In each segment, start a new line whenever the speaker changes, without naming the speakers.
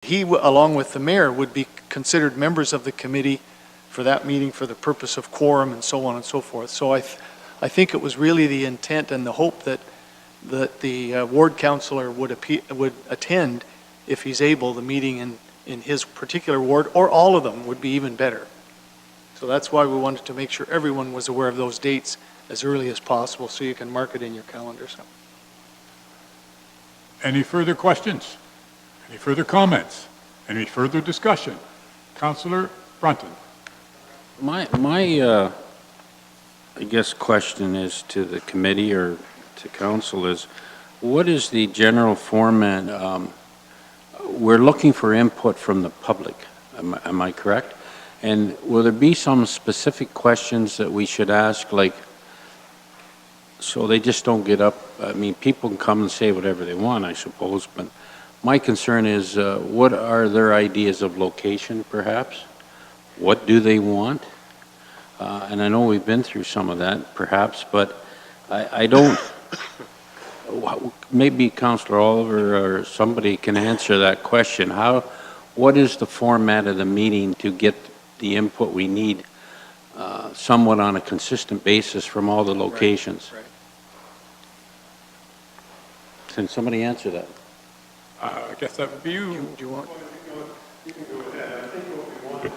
He, along with the mayor, would be considered members of the committee for that meeting for the purpose of quorum and so on and so forth. So I think it was really the intent and the hope that the ward councillor would attend, if he's able, the meeting in his particular ward, or all of them would be even better. So that's why we wanted to make sure everyone was aware of those dates as early as possible, so you can mark it in your calendars.
Any further questions? Any further comments? Any further discussion? Councillor Brunton.
My I guess question is to the committee or to council is, what is the general format? We're looking for input from the public, am I correct? And will there be some specific questions that we should ask, like, so they just don't get up? I mean, people can come and say whatever they want, I suppose, but my concern is, what are their ideas of location, perhaps? What do they want? And I know we've been through some of that, perhaps, but I don't, maybe Councillor Oliver or somebody can answer that question. What is the format of the meeting to get the input we need somewhat on a consistent basis from all the locations?
Right.
Can somebody answer that?
I guess that would be you.
Do you want?
You can go with that. I think what we want to do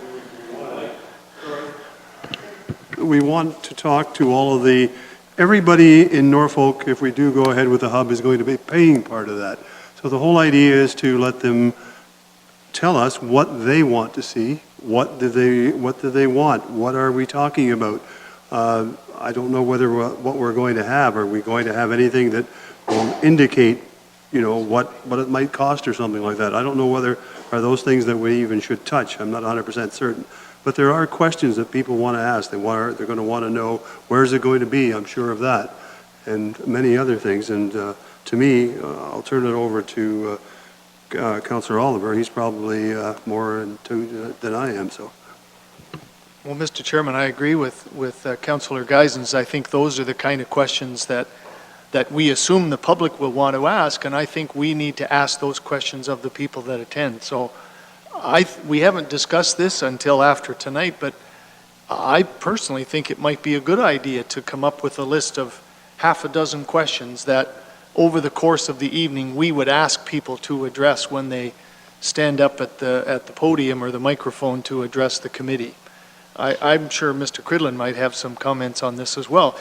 is we want to talk to all of everybody in Norfolk. If we do go ahead with the hub, is going to be paying part of that. So the whole idea is to let them tell us what they want to see. What do they want? What are we talking about? I don't know what we're going to have. Are we going to have anything that will indicate, you know, what it might cost or something like that? I don't know whether are those things that we even should touch. I'm not 100% certain. But there are questions that people want to ask. They're going to want to know, where's it going to be? I'm sure of that, and many other things. And to me, I'll turn it over to Councillor Oliver. He's probably more in tune than I am. So.
Well, Mr. Chairman, I agree with Councillor Geisens. I think those are the kind of questions that we assume the public will want to ask, and I think we need to ask those questions of the people that attend. So we haven't discussed this until after tonight, but I personally think it might be a good idea to come up with a list of half a dozen questions that over the course of the evening we would ask people to address when they stand up at the podium or the microphone to address the committee. I'm sure Mr. Cridlin might have some comments on this as well.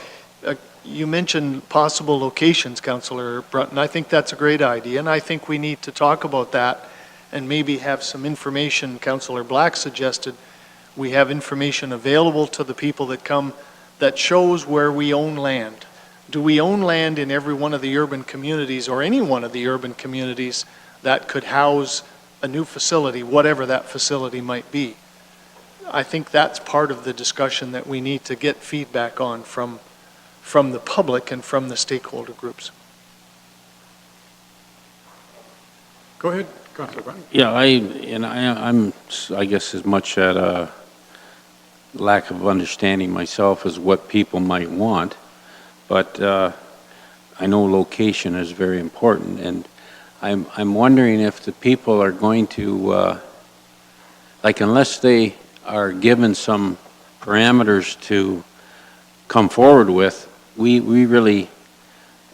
You mentioned possible locations, Councillor Brunton. I think that's a great idea, and I think we need to talk about that and maybe have some information. Councillor Black suggested we have information available to the people that come that shows where we own land. Do we own land in every one of the urban communities, or any one of the urban communities that could house a new facility, whatever that facility might be? I think that's part of the discussion that we need to get feedback on from the public and from the stakeholder groups.
Go ahead, Councillor Brunton.
Yeah, I'm I guess as much at a lack of understanding myself as what people might want, but I know location is very important, and I'm wondering if the people are going to like, unless they are given some parameters to come forward with, we really,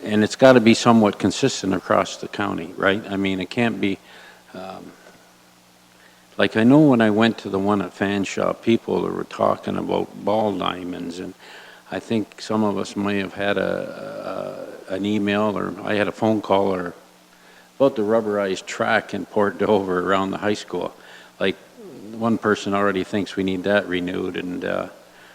and it's got to be somewhat consistent across the county, right? I mean, it can't be, like, I know when I went to the one at Fanshawe, people were talking about ball diamonds, and I think some of us may have had an email, or I had a phone call, or about the rubberized track in Port Dover around the high school. Like, one person already thinks we need that renewed, and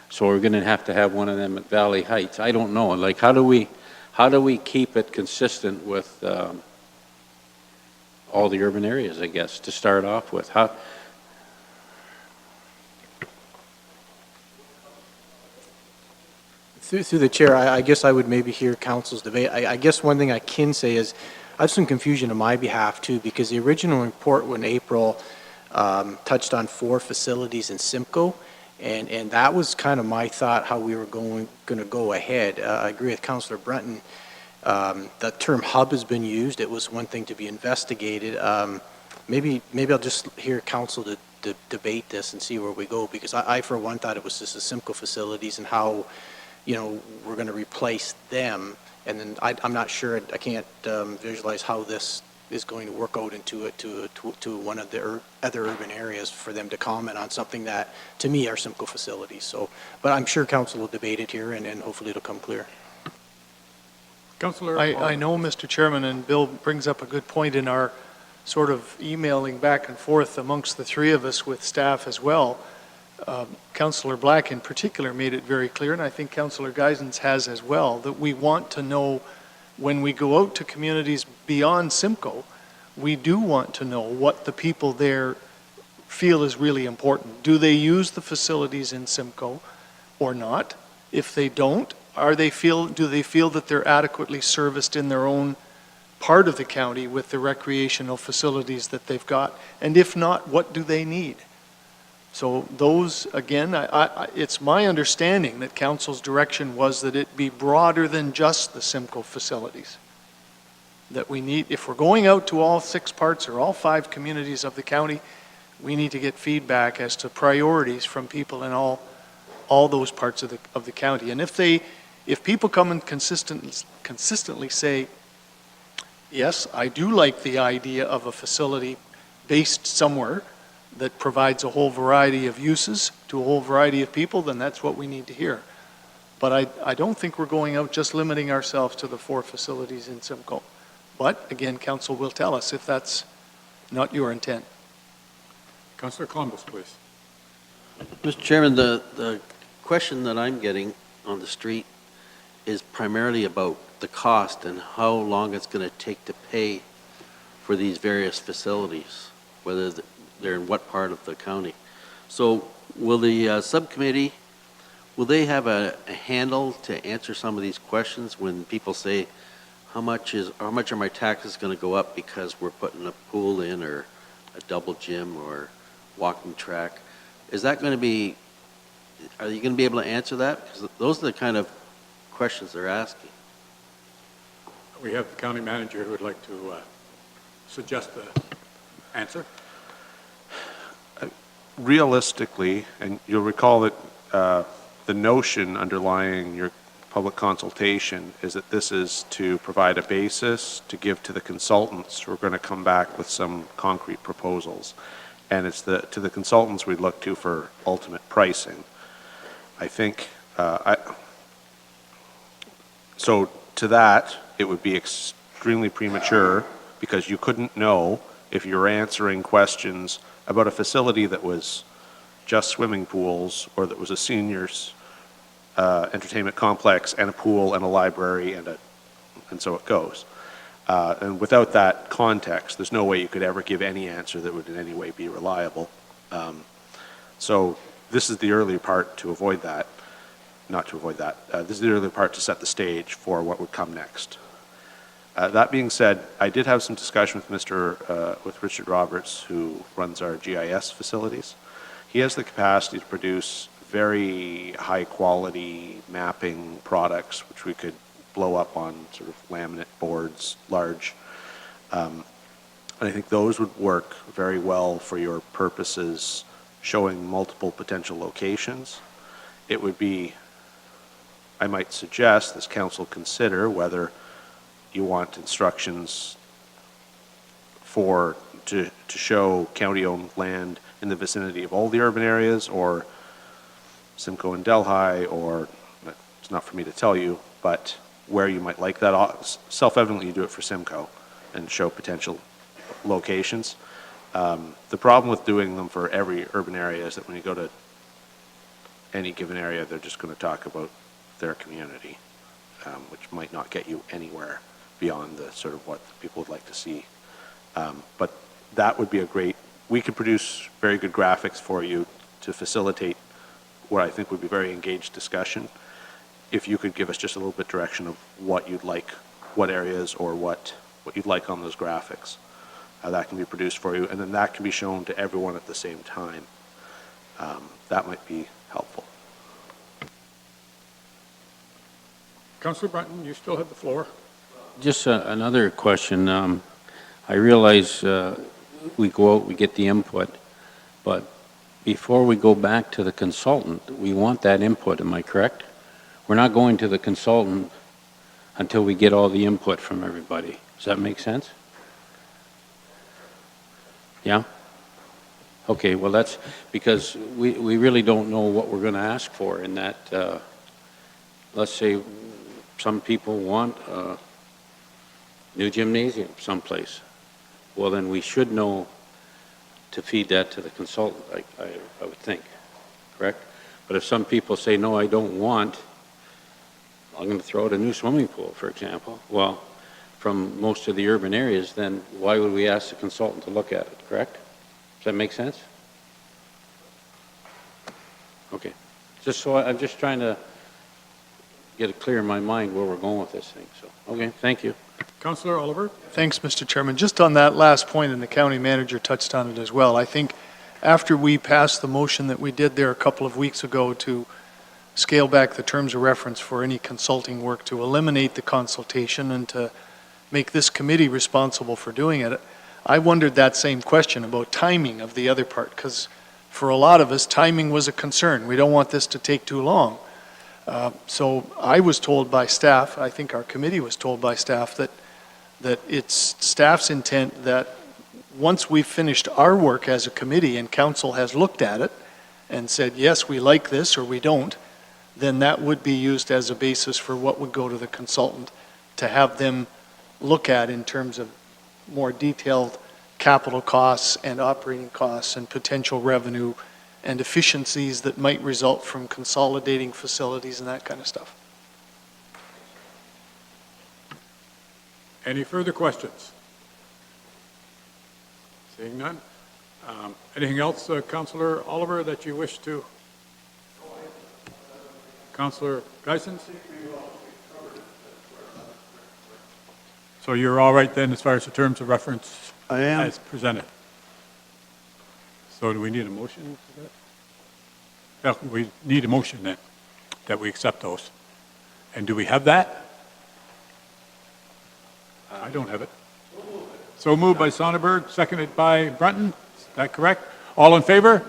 so we're going to have one of them at Valley Heights. I don't know. Like, how do we keep it consistent with all the urban areas, I guess, to start off with?
Through the chair, I guess I would maybe hear council's debate. I guess one thing I can say is I have some confusion on my behalf too, because the original report when April touched on 4 facilities in Simcoe, and that was kind of my thought how we were going to go ahead. I agree with Councillor Brunton. The term hub has been used. It was one thing to be investigated. maybe I'll just hear council to debate this and see where we go, because I for one thought it was just the Simcoe facilities and how, we're going to replace them. And then I'm not sure, I can't visualize how this is going to work out to one of the other urban areas for them to comment on something that, to me, are Simcoe facilities. So, but I'm sure council will debate it here, and hopefully it'll come clear.
Councillor.
I know, Mr. Chairman, and Bill brings up a good point in our sort of emailing back and forth amongst the three of us with staff as well. Councillor Black in particular made it very clear, and I think Councillor Geisens has as well, that we want to know when we go out to communities beyond Simcoe, we do want to know what the people there feel is really important. Do they use the facilities in Simcoe or not? If they don't, do they feel that they're adequately serviced in their own part of the county with the recreational facilities that they've got? And if not, what do they need? So those, again, it's my understanding that council's direction was that it be broader than just the Simcoe facilities. That we need, if we're going out to all 6 parts or all 5 communities of the county, we need to get feedback as to priorities from people in all those parts of the county. And if people come and consistently say, yes, I do like the idea of a facility based somewhere that provides a whole variety of uses to a whole variety of people, then that's what we need to hear. But I don't think we're going out just limiting ourselves to the 4 facilities in Simcoe. But again, council will tell us if that's not your intent.
Councillor Columbus, please.
Mr. Chairman, the question that I'm getting on the street is primarily about the cost and how long it's going to take to pay for these various facilities, whether they're in what part of the county. So will the subcommittee, will they have a handle to answer some of these questions when people say, how much are my taxes going to go up because we're putting a pool in, or a double gym, or walking track? Is that going to be, are you going to be able to answer that? Because those are the kind of questions they're asking.
We have the county manager who would like to suggest the answer.
Realistically, and you'll recall that the notion underlying your public consultation is that this is to provide a basis to give to the consultants who are going to come back with some concrete proposals. And it's to the consultants we look to for ultimate pricing. I think, so to that, it would be extremely premature, because you couldn't know if you're answering questions about a facility that was just swimming pools, or that was a seniors entertainment complex and a pool and a library and so it goes. And without that context, there's no way you could ever give any answer that would in any way be reliable. So this is the early part to avoid that. Not to avoid that. This is the early part to set the stage for what would come next. That being said, I did have some discussion with Richard Roberts, who runs our GIS facilities. He has the capacity to produce very high quality mapping products, which we could blow up on sort of laminate boards, large. And I think those would work very well for your purposes, showing multiple potential locations. It would be, I might suggest, this council consider whether you want instructions to show county-owned land in the vicinity of all the urban areas, or Simcoe and Delhi, or, it's not for me to tell you, but where you might like that. Self-evidently, you do it for Simcoe and show potential locations. The problem with doing them for every urban area is that when you go to any given area, they're just going to talk about their community, which might not get you anywhere beyond the sort of what people would like to see. But that would be we could produce very good graphics for you to facilitate what I think would be very engaged discussion, if you could give us just a little bit direction of what you'd like, what areas, or what you'd like on those graphics. That can be produced for you, and then that can be shown to everyone at the same time. That might be helpful.
Councillor Brunton, you still have the floor.
Just another question. I realize we go out, we get the input, but before we go back to the consultant, we want that input, am I correct? We're not going to the consultant until we get all the input from everybody. Does that make sense? Yeah? Okay, well, that's because we really don't know what we're going to ask for in that, let's say some people want a new gymnasium someplace. Well, then we should know to feed that to the consultant, I would think, correct? But if some people say, no, I don't want, I'm going to throw out a new swimming pool, for example, well, from most of the urban areas, then why would we ask the consultant to look at it, correct? Does that make sense? Okay. Just so I'm just trying to get it clear in my mind where we're going with this thing. So, okay, thank you.
Councillor Oliver?
Thanks, Mr. Chairman. Just on that last point, and the county manager touched on it as well, I think after we passed the motion that we did there a couple of weeks ago to scale back the terms of reference for any consulting work, to eliminate the consultation and to make this committee responsible for doing it, I wondered that same question about timing of the other part, because for a lot of us, timing was a concern. We don't want this to take too long. So I was told by staff, I think our committee was told by staff, that it's staff's intent that once we've finished our work as a committee and council has looked at it and said, yes, we like this or we don't, then that would be used as a basis for what would go to the consultant to have them look at in terms of more detailed capital costs and operating costs and potential revenue and efficiencies that might result from consolidating facilities and that kind of stuff.
Any further questions? Seeing none. Anything else, Councillor Oliver, that you wish to? Councillor Geisens? So you're all right then as far as the terms of reference
I am.
as presented? So do we need a motion for that? Yeah, we need a motion then, that we accept those. And do we have that? I don't have it. So moved by Sonnenberg, seconded by Brunton. Is that correct? All in favor?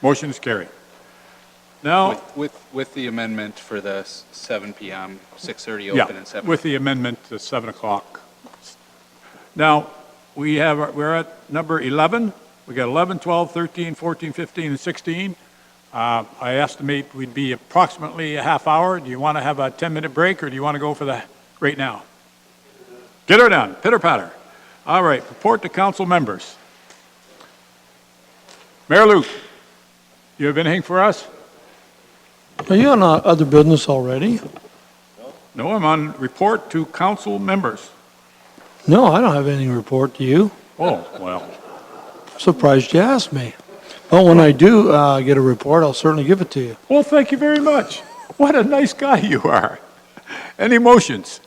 Motion is carried. Now,
With the amendment for the 7 PM, 6:30
yeah,
open and 7.
with the amendment to 7 o'clock. Now, we're at number 11. We got 11, 12, 13, 14, 15, and 16. I estimate we'd be approximately a half hour. Do you want to have a 10-minute break, or do you want to go for the right now? Get her done. Pitter patter. All right. Report to council members. Mayor Luke, you have anything for us?
Are you on other business already?
No, I'm on report to council members.
No, I don't have any report to you.
Oh, well.
Surprised you asked me. But when I do get a report, I'll certainly give it to you.
Well, thank you very much. What a nice guy you are. Any motions?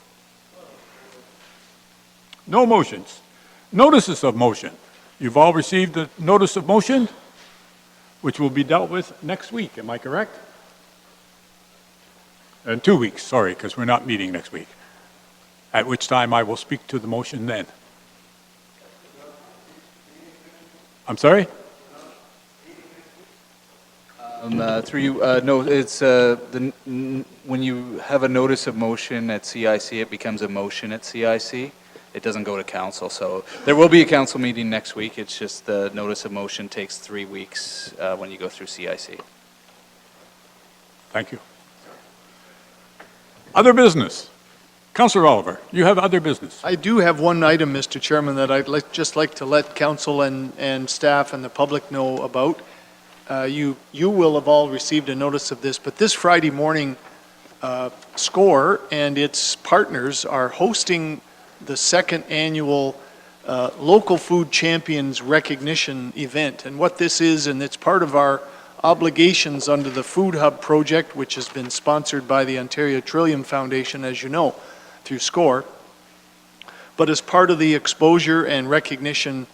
No motions. Notices of motion. You've all received the notice of motion, which will be dealt with next week. Am I correct? In 2 weeks, sorry, because we're not meeting next week. At which time I will speak to the motion then. I'm sorry?
Through you, no, it's when you have a notice of motion at CIC, it becomes a motion at CIC. It doesn't go to council, so there will be a council meeting next week. It's just the notice of motion takes 3 weeks when you go through CIC.
Thank you. Other business. Councillor Oliver, you have other business.
I do have one item, Mr. Chairman, that I'd just like to let council and staff and the public know about. You will have all received a notice of this, but this Friday morning, SCORE and its partners are hosting the second annual Local Food Champions Recognition event. And what this is, and it's part of our obligations under the Food Hub project, which has been sponsored by the Ontario Trillium Foundation, as you know, through SCORE. But as part of the exposure and recognition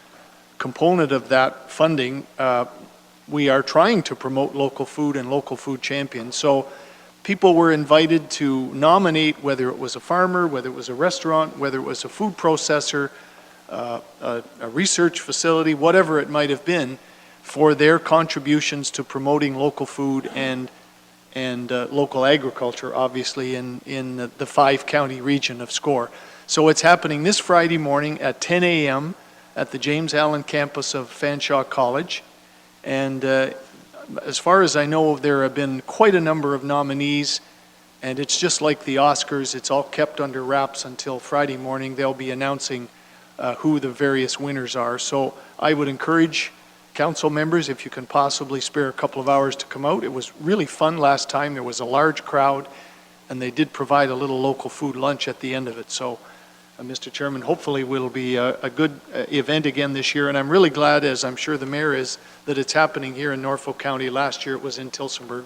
component of that funding, we are trying to promote local food and local food champions. So people were invited to nominate whether it was a farmer, whether it was a restaurant, whether it was a food processor, a research facility, whatever it might have been, for their contributions to promoting local food and local agriculture, obviously, in the 5-county region of SCORE. So it's happening this Friday morning at 10 a.m. at the James Allen campus of Fanshawe College. And as far as I know, there have been quite a number of nominees, and it's just like the Oscars. It's all kept under wraps until Friday morning. They'll be announcing who the various winners are. So I would encourage council members, if you can possibly spare a couple of hours to come out. It was really fun last time. There was a large crowd, and they did provide a little local food lunch at the end of it. So, Mr. Chairman, hopefully will be a good event again this year. And I'm really glad, as I'm sure the mayor is, that it's happening here in Norfolk County. Last year it was in Tillsonburg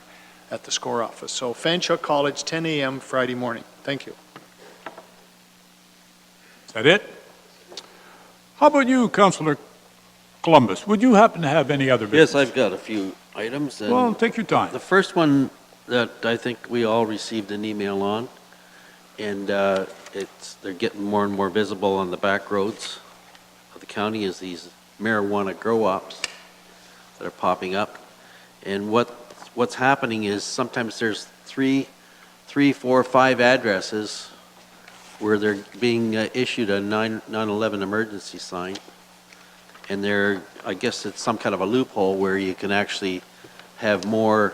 at the SCORE office. So Fanshawe College, 10 a.m. Friday morning. Thank you.
Is that it? How about you, Councillor Columbus? Would you happen to have any other business?
Yes, I've got a few items. And
Well, take your time.
the first one that I think we all received an email on, and they're getting more and more visible on the back roads of the county, is these marijuana grow-ops that are popping up. And what's happening is sometimes there's three, 4, 5 addresses where they're being issued a 9/11 emergency sign. And I guess it's some kind of a loophole where you can actually have more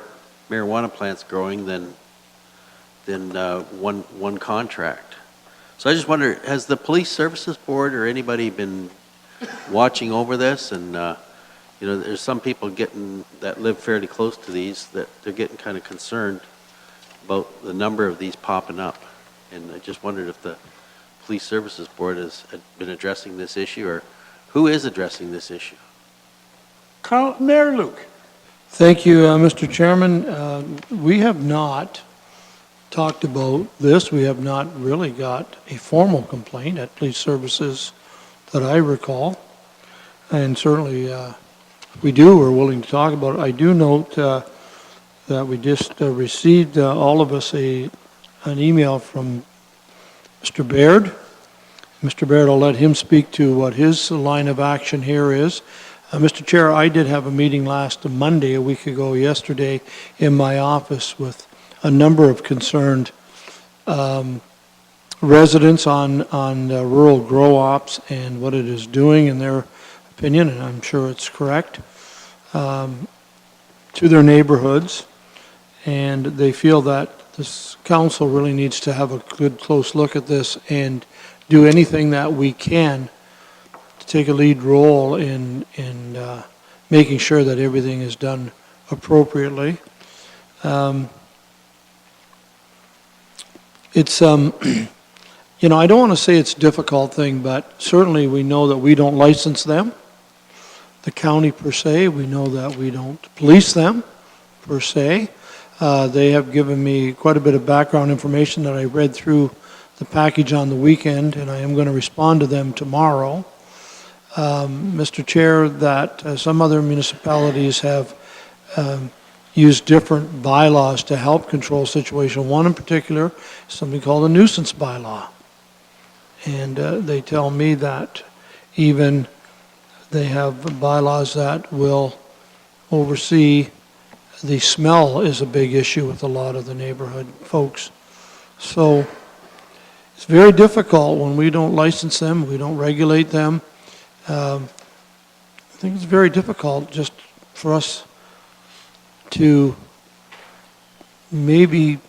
marijuana plants growing than one contract. So I just wonder, has the Police Services Board or anybody been watching over this? And there's some people that live fairly close to these that they're getting kind of concerned about the number of these popping up. And I just wondered if the Police Services Board has been addressing this issue, or who is addressing this issue?
Mayor Luke.
Thank you, Mr. Chairman. We have not talked about this. We have not really got a formal complaint at Police Services that I recall. And certainly, if we do, we're willing to talk about it. I do note that we just received, all of us, an email from Mr. Baird. Mr. Baird, I'll let him speak to what his line of action here is. Mr. Chair, I did have a meeting last Monday, a week ago yesterday, in my office with a number of concerned residents on rural grow-ops and what it is doing, in their opinion, and I'm sure it's correct, to their neighborhoods. And they feel that this council really needs to have a good, close look at this and do anything that we can to take a lead role in making sure that everything is done appropriately. It's, I don't want to say it's a difficult thing, but certainly we know that we don't license them, the county per se. We know that we don't police them per se. They have given me quite a bit of background information that I read through the package on the weekend, and I am going to respond to them tomorrow. Mr. Chair, that some other municipalities have used different bylaws to help control situation. One in particular is something called a nuisance bylaw. And they tell me that even they have bylaws that will oversee the smell is a big issue with a lot of the neighborhood folks. So it's very difficult when we don't license them, we don't regulate them. I think it's very difficult just for us to maybe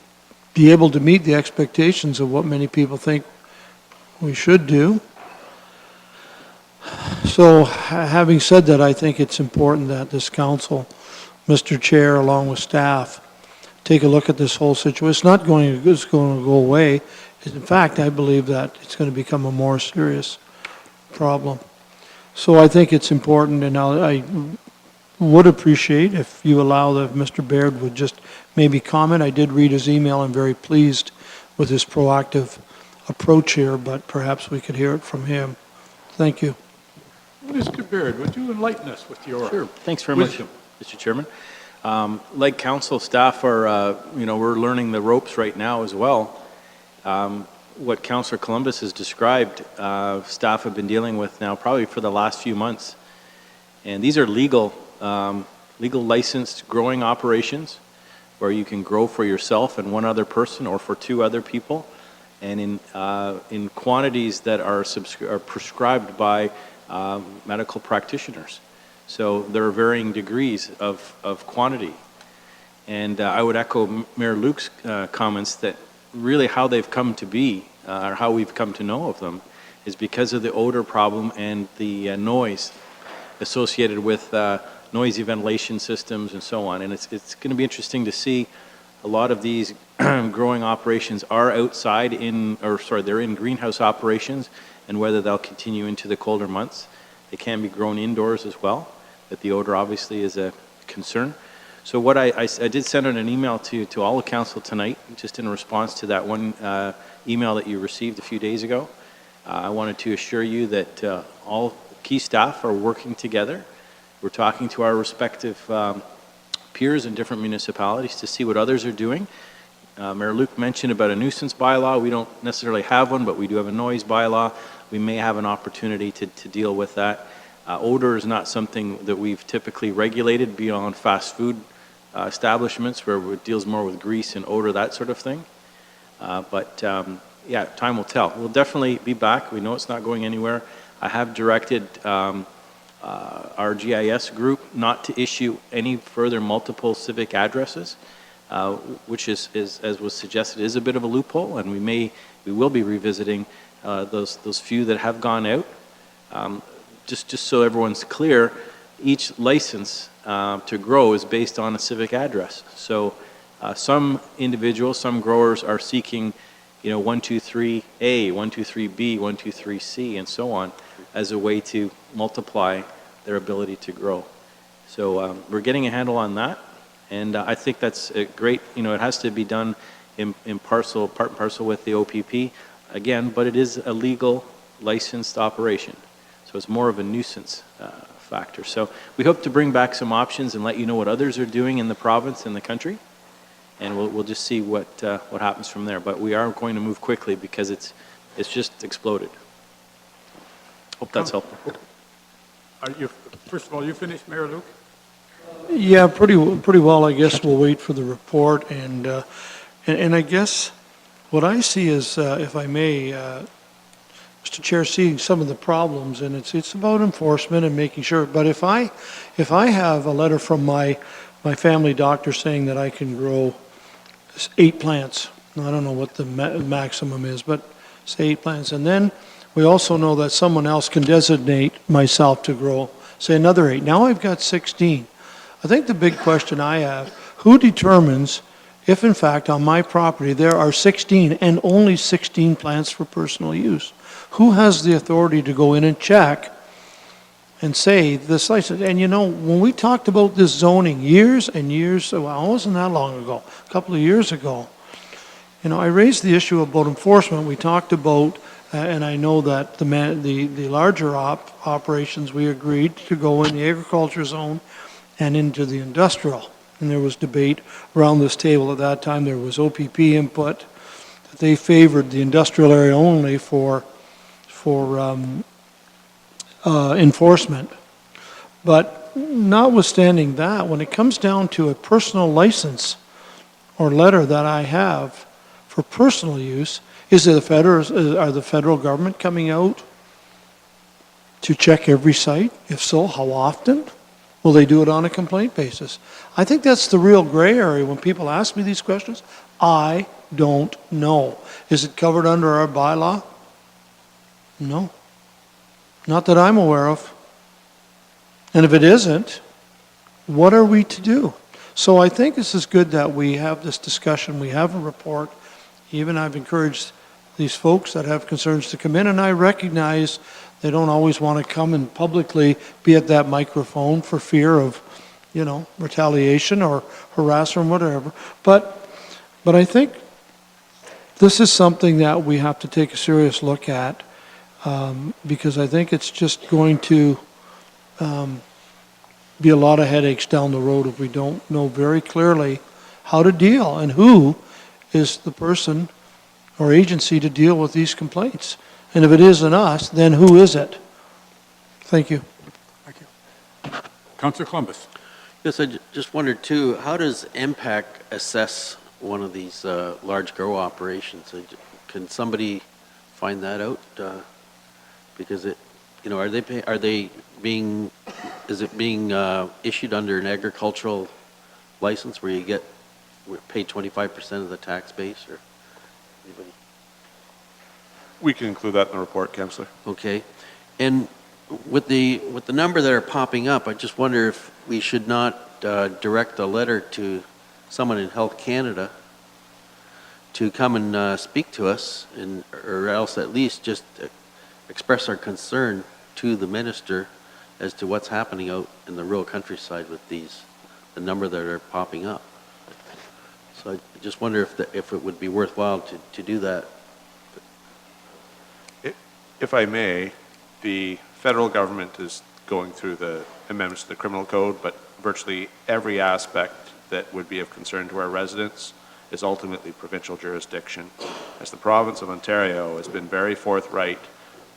be able to meet the expectations of what many people think we should do. So having said that, I think it's important that this council, Mr. Chair, along with staff, take a look at this whole situation. It's not going to go away. In fact, I believe that it's going to become a more serious problem. So I think it's important, and I would appreciate if you allow that Mr. Baird would just maybe comment. I did read his email. I'm very pleased with his proactive approach here, but perhaps we could hear it from him. Thank you.
Mr. Baird, would you enlighten us with your
Sure. Thanks very
wisdom?
much, Mr. Chairman. Like council staff are, we're learning the ropes right now as well. what Councillor Columbus has described, staff have been dealing with now probably for the last few months. And these are legal licensed growing operations where you can grow for yourself and one other person or for two other people, and in quantities that are prescribed by medical practitioners. So there are varying degrees of quantity. And I would echo Mayor Luke's comments that really how they've come to be, or how we've come to know of them, is because of the odor problem and the noise associated with noisy ventilation systems and so on. And it's going to be interesting to see a lot of these growing operations are outside they're in greenhouse operations, and whether they'll continue into the colder months. They can be grown indoors as well, but the odor obviously is a concern. So what I did send out an email to all the council tonight, just in response to that one email that you received a few days ago. I wanted to assure you that all key staff are working together. We're talking to our respective peers in different municipalities to see what others are doing. Mayor Luke mentioned about a nuisance bylaw. We don't necessarily have one, but we do have a noise bylaw. We may have an opportunity to deal with that. Odor is not something that we've typically regulated beyond fast food establishments, where it deals more with grease and odor, that sort of thing. Yeah, time will tell. We'll definitely be back. We know it's not going anywhere. I have directed our GIS group not to issue any further multiple civic addresses, which is, as was suggested, is a bit of a loophole, and we will be revisiting those few that have gone out. Just so everyone's clear, each license to grow is based on a civic address. So some individuals, some growers are seeking, 123A, 123B, 123C, and so on, as a way to multiply their ability to grow. So we're getting a handle on that, and I think that's great. It has to be done in part and parcel with the OPP, again, but it is a legal licensed operation. So it's more of a nuisance factor. So we hope to bring back some options and let you know what others are doing in the province and the country, and we'll just see what happens from there. But we are going to move quickly because it's just exploded. Hope that's helpful.
First of all, you finished, Mayor Luke?
Yeah, pretty well. I guess we'll wait for the report, and I guess what I see is, if I may, Mr. Chair, seeing some of the problems, and it's about enforcement and making sure. But if I have a letter from my family doctor saying that I can grow 8 plants, I don't know what the maximum is, but say 8 plants, and then we also know that someone else can designate myself to grow, say, another 8. Now I've got 16. I think the big question I have, who determines if, in fact, on my property there are 16 and only 16 plants for personal use? Who has the authority to go in and check and say this license? And when we talked about this zoning years and years, well, it wasn't that long ago, a couple of years ago, I raised the issue about enforcement. We talked about, and I know that the larger operations, we agreed to go in the agriculture zone and into the industrial. And there was debate around this table at that time. There was OPP input that they favored the industrial area only for enforcement. But notwithstanding that, when it comes down to a personal license or letter that I have for personal use, are the federal government coming out to check every site? If so, how often? Will they do it on a complaint basis? I think that's the real gray area when people ask me these questions. I don't know. Is it covered under our bylaw? No. Not that I'm aware of. And if it isn't, what are we to do? So I think this is good that we have this discussion. We have a report. Even I've encouraged these folks that have concerns to come in, and I recognize they don't always want to come and publicly be at that microphone for fear of, retaliation or harassment or whatever. But I think this is something that we have to take a serious look at, because I think it's just going to be a lot of headaches down the road if we don't know very clearly how to deal and who is the person or agency to deal with these complaints. And if it isn't us, then who is it? Thank you.
Thank you. Councillor Columbus.
Yes, I just wondered too, how does MPAC assess one of these large grow operations? Can somebody find that out? Because it, you know, are they being, is it being issued under an agricultural license where you pay 25% of the tax base, or anybody?
We can include that in the report, Councillor.
Okay. And with the number that are popping up, I just wonder if we should not direct a letter to someone in Health Canada to come and speak to us, or else at least just express our concern to the minister as to what's happening out in the rural countryside with the number that are popping up. So I just wonder if it would be worthwhile to do that.
If I may, the federal government is going through the amendments to the criminal code, but virtually every aspect that would be of concern to our residents is ultimately provincial jurisdiction. As the province of Ontario has been very forthright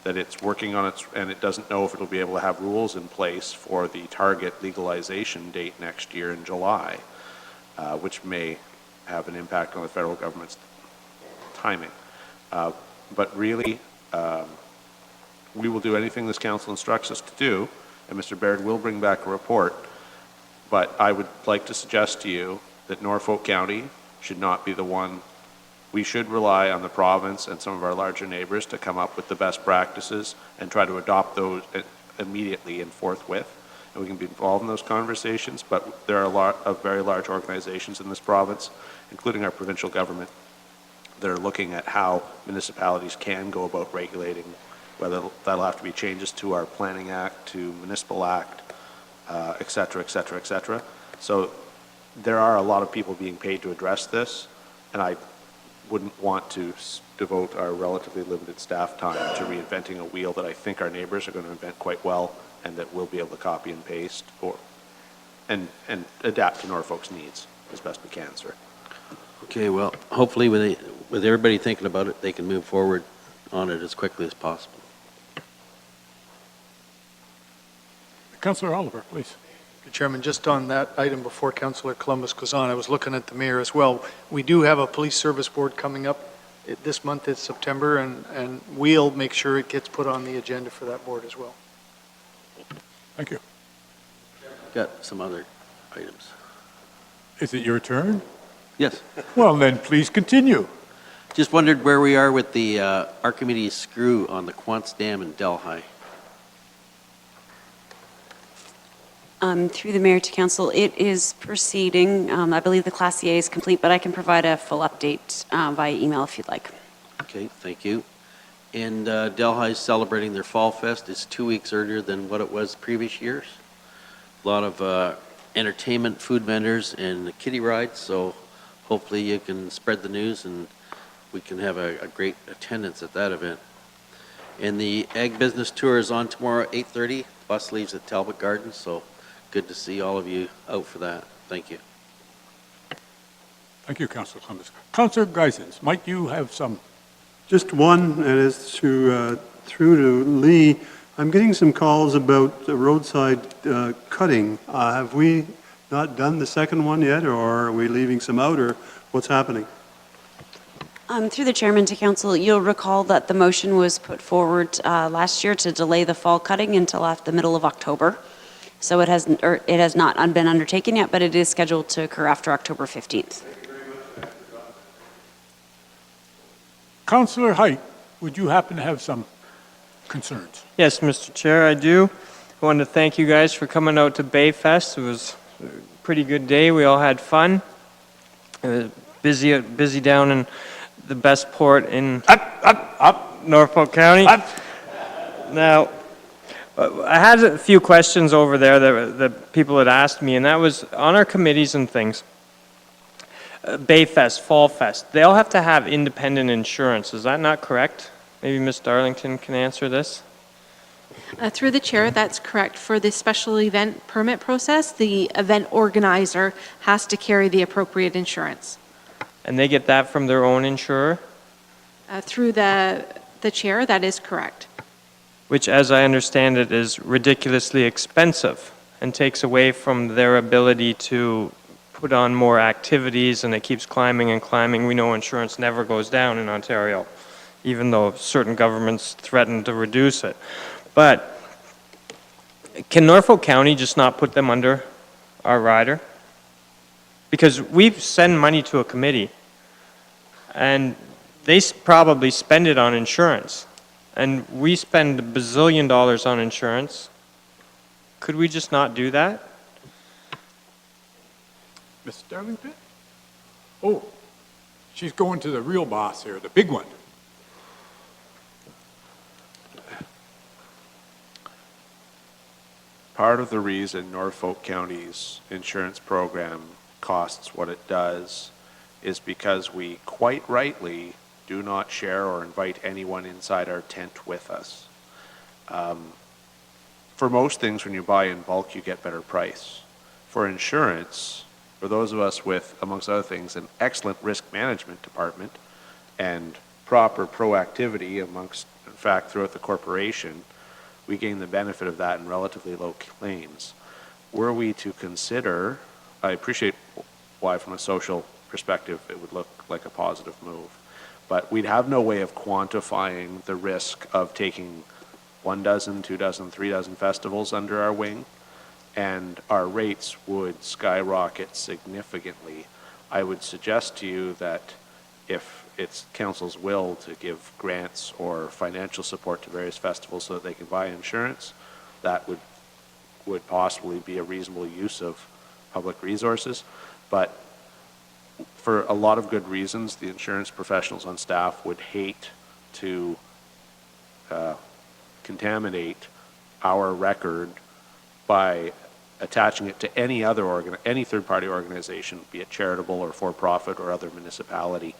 that it's working on its, and it doesn't know if it'll be able to have rules in place for the target legalization date next year in July, which may have an impact on the federal government's timing. But really, we will do anything this council instructs us to do, and Mr. Baird will bring back a report. But I would like to suggest to you that Norfolk County should not be the one. We should rely on the province and some of our larger neighbors to come up with the best practices and try to adopt those immediately and forthwith. And we can be involved in those conversations, but there are a lot of very large organizations in this province, including our provincial government, that are looking at how municipalities can go about regulating, whether that'll have to be changes to our Planning Act, to Municipal Act, et cetera, et cetera, et cetera. So there are a lot of people being paid to address this, and I wouldn't want to devote our relatively limited staff time to reinventing a wheel that I think our neighbors are going to invent quite well and that we'll be able to copy and paste and adapt to Norfolk's needs as best we can, sir.
Okay, well, hopefully with everybody thinking about it, they can move forward on it as quickly as possible.
Councillor Oliver, please.
Mr. Chairman, just on that item before Councillor Columbus goes on, I was looking at the mayor as well. We do have a police service board coming up this month. It's September, and we'll make sure it gets put on the agenda for that board as well.
Thank you.
Got some other items.
Is it your turn?
Yes.
Well, then please continue.
Just wondered where we are with the Archimedes screw on the Quants Dam in Delhi.
Through the mayor to council, it is proceeding. I believe the Class CA is complete, but I can provide a full update via email if you'd like.
Okay, thank you. And Delhi is celebrating their Fall Fest. It's 2 weeks earlier than what it was previous years. A lot of entertainment, food vendors, and kiddie rides, so hopefully you can spread the news and we can have a great attendance at that event. And the Ag Business Tour is on tomorrow at 8:30. Bus leaves at Talbot Gardens, so good to see all of you out for that. Thank you.
Thank you, Councillor Columbus. Councillor Geisens, might you have some?
Just one, and it's through to Lee. I'm getting some calls about the roadside cutting. Have we not done the second one yet, or are we leaving some out, or what's happening?
Through the chairman to council, you'll recall that the motion was put forward last year to delay the fall cutting until after the middle of October. So it has not been undertaken yet, but it is scheduled to occur after October 15th.
Councillor Height, would you happen to have some concerns?
Yes, Mr. Chair, I do. I want to thank you guys for coming out to Bayfest. It was a pretty good day. We all had fun. It was busy down in the best port in Norfolk County. Now, I had a few questions over there that people had asked me, and that was on our committees and things. Bayfest, Fall Fest, they all have to have independent insurance. Is that not correct? Maybe Ms. Darlington can answer this.
Through the chair, that's correct. For the special event permit process, the event organizer has to carry the appropriate insurance.
And they get that from their own insurer?
Through the chair, that is correct.
Which, as I understand it, is ridiculously expensive and takes away from their ability to put on more activities, and it keeps climbing and climbing. We know insurance never goes down in Ontario, even though certain governments threaten to reduce it. But can Norfolk County just not put them under our rider? Because we send money to a committee, and they probably spend it on insurance. And we spend $1 bazillion on insurance. Could we just not do that?
Ms. Darlington? Oh, she's going to the real boss here, the big one.
Part of the reason Norfolk County's insurance program costs what it does is because we quite rightly do not share or invite anyone inside our tent with us. For most things, when you buy in bulk, you get better price. For insurance, for those of us with, amongst other things, an excellent risk management department and proper proactivity amongst, in fact, throughout the corporation, we gain the benefit of that in relatively low claims. Were we to consider, I appreciate why from a social perspective it would look like a positive move, but we'd have no way of quantifying the risk of taking 1 dozen, 2 dozen, 3 dozen festivals under our wing, and our rates would skyrocket significantly. I would suggest to you that if it's council's will to give grants or financial support to various festivals so that they can buy insurance, that would possibly be a reasonable use of public resources. But for a lot of good reasons, the insurance professionals on staff would hate to contaminate our record by attaching it to any other any third-party organization, be it charitable or for-profit or other municipality,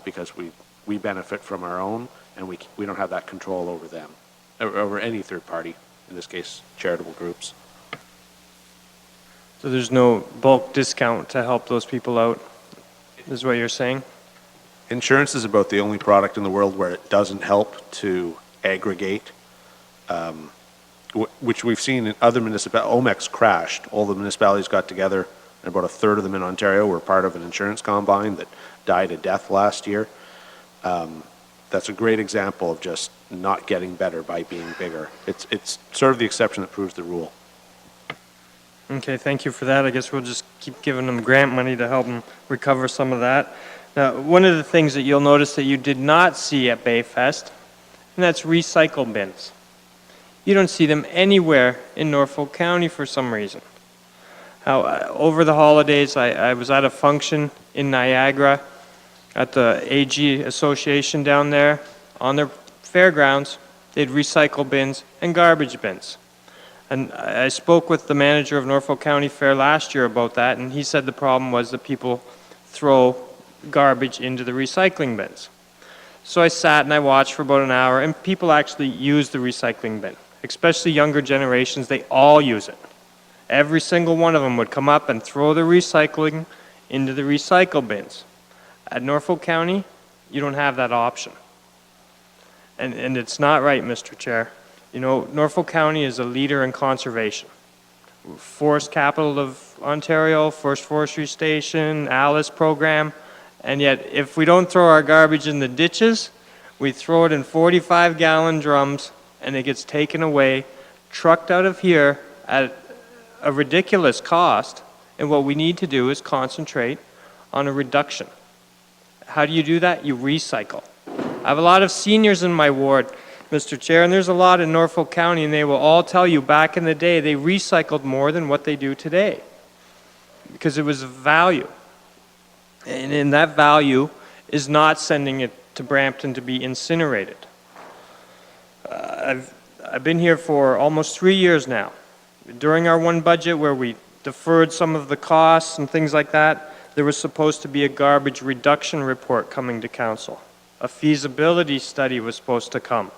because we benefit from our own, and we don't have that control over them, or over any third party, in this case, charitable groups.
So there's no bulk discount to help those people out, is what you're saying?
Insurance is about the only product in the world where it doesn't help to aggregate, which we've seen in other municipalities. OMEX crashed. All the municipalities got together, and about a third of them in Ontario were part of an insurance combine that died a death last year. That's a great example of just not getting better by being bigger. It's sort of the exception that proves the rule.
Okay, thank you for that. I guess we'll just keep giving them grant money to help them recover some of that. Now, one of the things that you'll notice that you did not see at Bayfest, and that's recycle bins. You don't see them anywhere in Norfolk County for some reason. Now, over the holidays, I was at a function in Niagara at the AG Association down there. On their fairgrounds, they had recycle bins and garbage bins. And I spoke with the manager of Norfolk County Fair last year about that, and he said the problem was that people throw garbage into the recycling bins. So I sat and I watched for about an hour, and people actually use the recycling bin, especially younger generations. They all use it. Every single one of them would come up and throw the recycling into the recycle bins. At Norfolk County, you don't have that option. And it's not right, Mr. Chair. You know, Norfolk County is a leader in conservation. Forest capital of Ontario, First Forestry Station, Alice program, and yet if we don't throw our garbage in the ditches, we throw it in 45-gallon drums, and it gets taken away, trucked out of here at a ridiculous cost, and what we need to do is concentrate on a reduction. How do you do that? You recycle. I have a lot of seniors in my ward, Mr. Chair, and there's a lot in Norfolk County, and they will all tell you back in the day they recycled more than what they do today because it was of value. And in that value is not sending it to Brampton to be incinerated. I've been here for almost 3 years now. During our one budget where we deferred some of the costs and things like that, there was supposed to be a garbage reduction report coming to council. A feasibility study was supposed to come.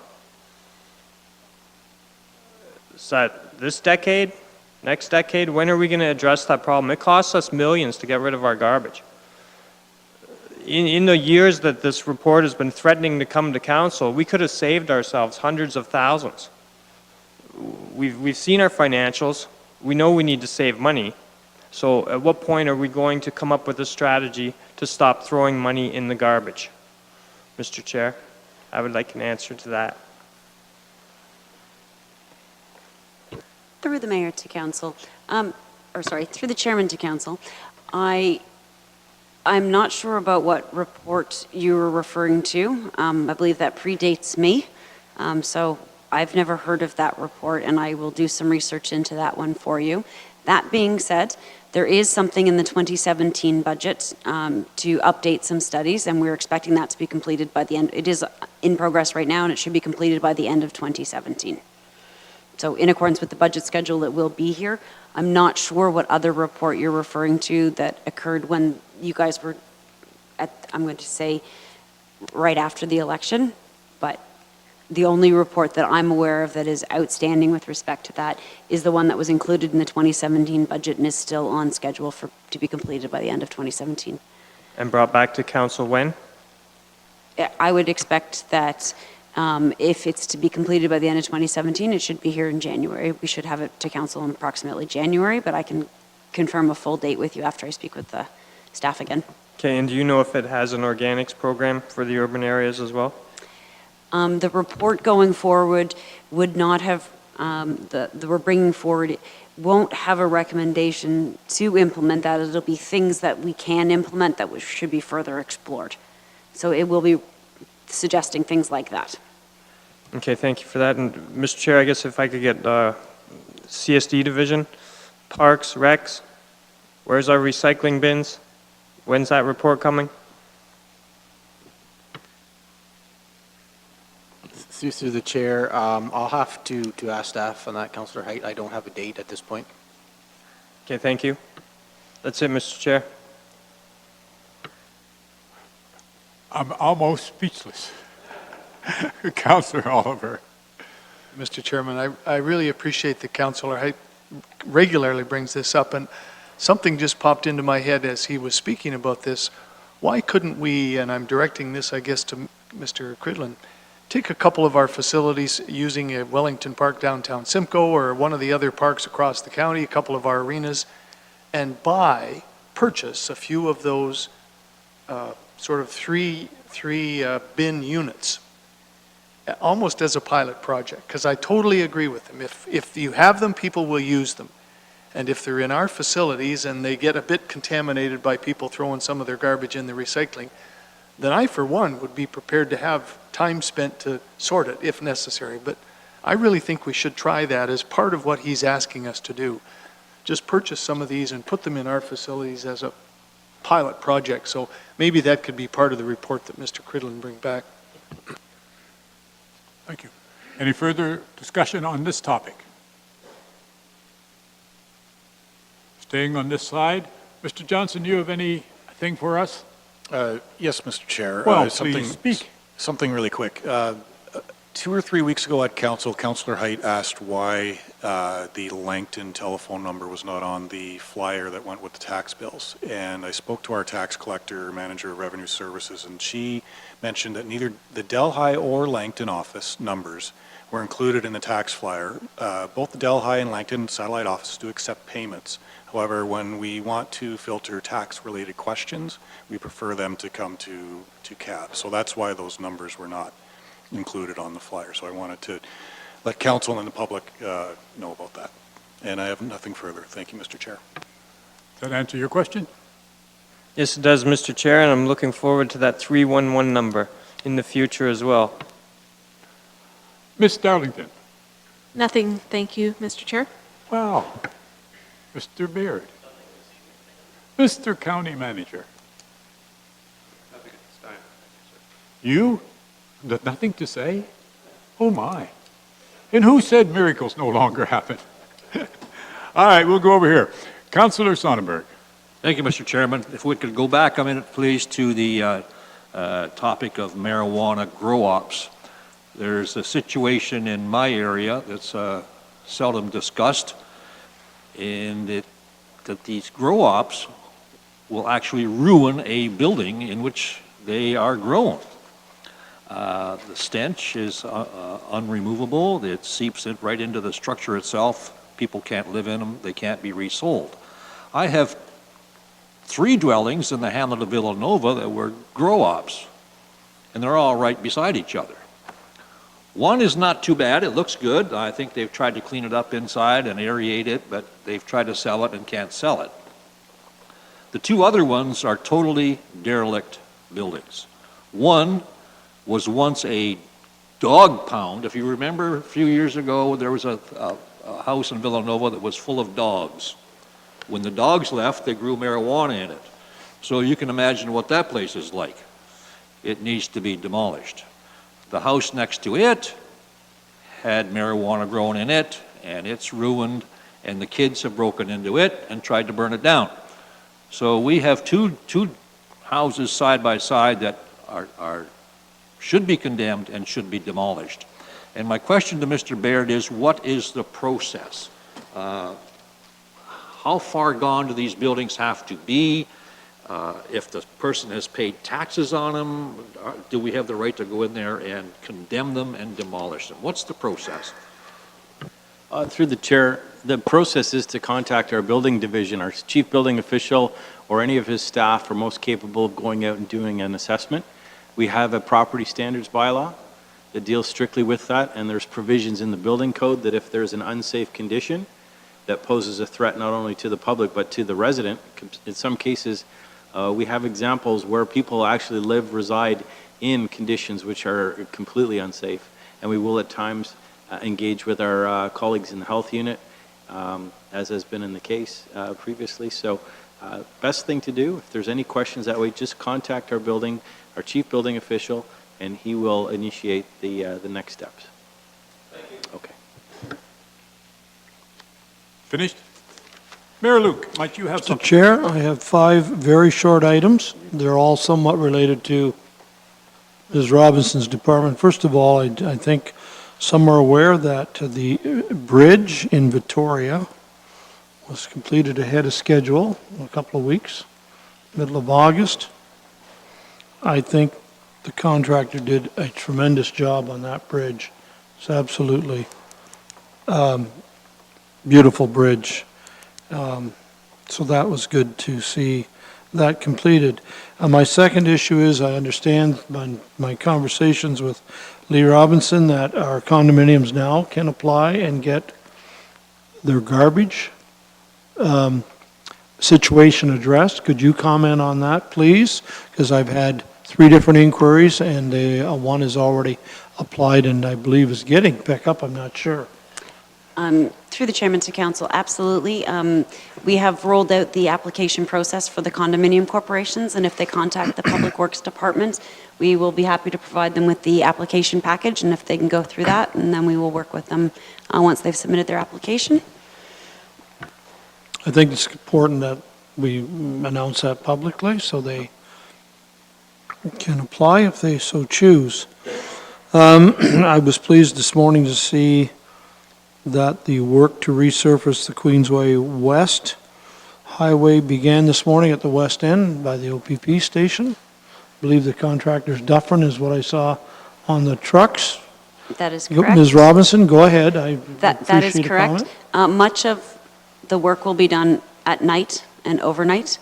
Is that this decade? Next decade? When are we going to address that problem? It costs us millions to get rid of our garbage. in the years that this report has been threatening to come to council, we could have saved ourselves hundreds of thousands. We've seen our financials. We know we need to save money. So at what point are we going to come up with a strategy to stop throwing money in the garbage? Mr. Chair, I would like an answer to that.
Through the mayor to council, through the chairman to council, I'm not sure about what report you were referring to. I believe that predates me, so I've never heard of that report, and I will do some research into that one for you. That being said, there is something in the 2017 budget to update some studies, and we're expecting that to be completed by the end. It is in progress right now, and it should be completed by the end of 2017. So in accordance with the budget schedule, it will be here. I'm not sure what other report you're referring to that occurred when you guys were I'm going to say, right after the election, but the only report that I'm aware of that is outstanding with respect to that is the one that was included in the 2017 budget and is still on schedule to be completed by the end of 2017.
And brought back to council when?
I would expect that if it's to be completed by the end of 2017, it should be here in January. We should have it to council in approximately January, but I can confirm a full date with you after I speak with the staff again.
Okay, and do you know if it has an organics program for the urban areas as well?
The report going forward would not have, we're bringing forward, won't have a recommendation to implement that. It'll be things that we can implement that should be further explored. So it will be suggesting things like that.
Okay, thank you for that. And Mr. Chair, I guess if I could get CSD division, parks, recs, where's our recycling bins? When's that report coming?
Through the chair, I'll have to ask staff on that, Councillor Height. I don't have a date at this point.
Okay, thank you. That's it, Mr. Chair.
I'm almost speechless. Councillor Oliver.
Mr. Chairman, I really appreciate that Councillor Height regularly brings this up, and something just popped into my head as he was speaking about this. Why couldn't we, and I'm directing this, I guess, to Mr. Cridlin, take a couple of our facilities using a Wellington Park downtown Simcoe or one of the other parks across the county, a couple of our arenas, and purchase a few of those sort of three bin units, almost as a pilot project, because I totally agree with him. If you have them, people will use them. And if they're in our facilities and they get a bit contaminated by people throwing some of their garbage in the recycling, then I, for one, would be prepared to have time spent to sort it if necessary. But I really think we should try that as part of what he's asking us to do. Just purchase some of these and put them in our facilities as a pilot project. So maybe that could be part of the report that Mr. Cridlin bring back.
Thank you. Any further discussion on this topic? Staying on this slide, Mr. Johnson, you have anything for us?
Yes, Mr. Chair.
Well, please speak.
Something really quick. 2 or 3 weeks ago at council, Councillor Height asked why the Langton telephone number was not on the flyer that went with the tax bills. And I spoke to our tax collector, manager of revenue services, and she mentioned that neither the Delhi or Langton office numbers were included in the tax flyer. Both the Delhi and Langton satellite offices do accept payments. However, when we want to filter tax-related questions, we prefer them to come to CAD. So that's why those numbers were not included on the flyer. So I wanted to let council and the public know about that. And I have nothing further. Thank you, Mr. Chair.
Does that answer your question?
Yes, it does, Mr. Chair, and I'm looking forward to that 311 number in the future as well.
Ms. Darlington.
Nothing, thank you, Mr. Chair.
Wow. Mr. Beard. Mr. County Manager. You? Nothing to say? Oh, my. And who said miracles no longer happen? All right, we'll go over here. Councillor Sonnenberg.
Thank you, Mr. Chairman. If we could go back a minute, please, to the topic of marijuana grow-ops. There's a situation in my area that's seldom discussed, and that these grow-ops will actually ruin a building in which they are grown. The stench is unremovable. It seeps it right into the structure itself. People can't live in them. They can't be resold. I have 3 dwellings in the hamlet of Villanova that were grow-ops, and they're all right beside each other. One is not too bad. It looks good. I think they've tried to clean it up inside and aerate it, but they've tried to sell it and can't sell it. The 2 other ones are totally derelict buildings. One was once a dog pound. If you remember, a few years ago, there was a house in Villanova that was full of dogs. When the dogs left, they grew marijuana in it. So you can imagine what that place is like. It needs to be demolished. The house next to it had marijuana grown in it, and it's ruined, and the kids have broken into it and tried to burn it down. So we have two houses side by side that should be condemned and should be demolished. And my question to Mr. Baird is, what is the process? How far gone do these buildings have to be? If the person has paid taxes on them, do we have the right to go in there and condemn them and demolish them? What's the process?
Through the chair, the process is to contact our building division. Our chief building official or any of his staff are most capable of going out and doing an assessment. We have a property standards bylaw that deals strictly with that, and there's provisions in the building code that if there's an unsafe condition that poses a threat not only to the public but to the resident, in some cases we have examples where people actually reside in conditions which are completely unsafe, and we will at times engage with our colleagues in the health unit, as has been in the case previously. So best thing to do, if there's any questions that way, just contact our chief building official, and he will initiate the next steps. Thank you. Okay.
Finished? Mayor Luke, might you have
Mr.
something?
Chair, I have 5 very short items. They're all somewhat related to Ms. Robinson's department. First of all, I think some are aware that the bridge in Victoria was completed ahead of schedule, a couple of weeks, middle of August. I think the contractor did a tremendous job on that bridge. It's absolutely beautiful bridge. So that was good to see that completed. My second issue is, I understand by my conversations with Lee Robinson that our condominiums now can apply and get their garbage situation addressed. Could you comment on that, please? Because I've had 3 different inquiries, and one is already applied and I believe is getting picked up, I'm not sure.
Through the chairman to council, absolutely. We have rolled out the application process for the condominium corporations, and if they contact the Public Works Department, we will be happy to provide them with the application package, and if they can go through that, and then we will work with them once they've submitted their application.
I think it's important that we announce that publicly so they can apply if they so choose. I was pleased this morning to see that the work to resurface the Queensway West Highway began this morning at the west end by the OPP station. I believe the contractor's Dufferin is what I saw on the trucks.
That is correct.
Ms. Robinson, go ahead.
That is correct. Much of the work will be done at night and overnight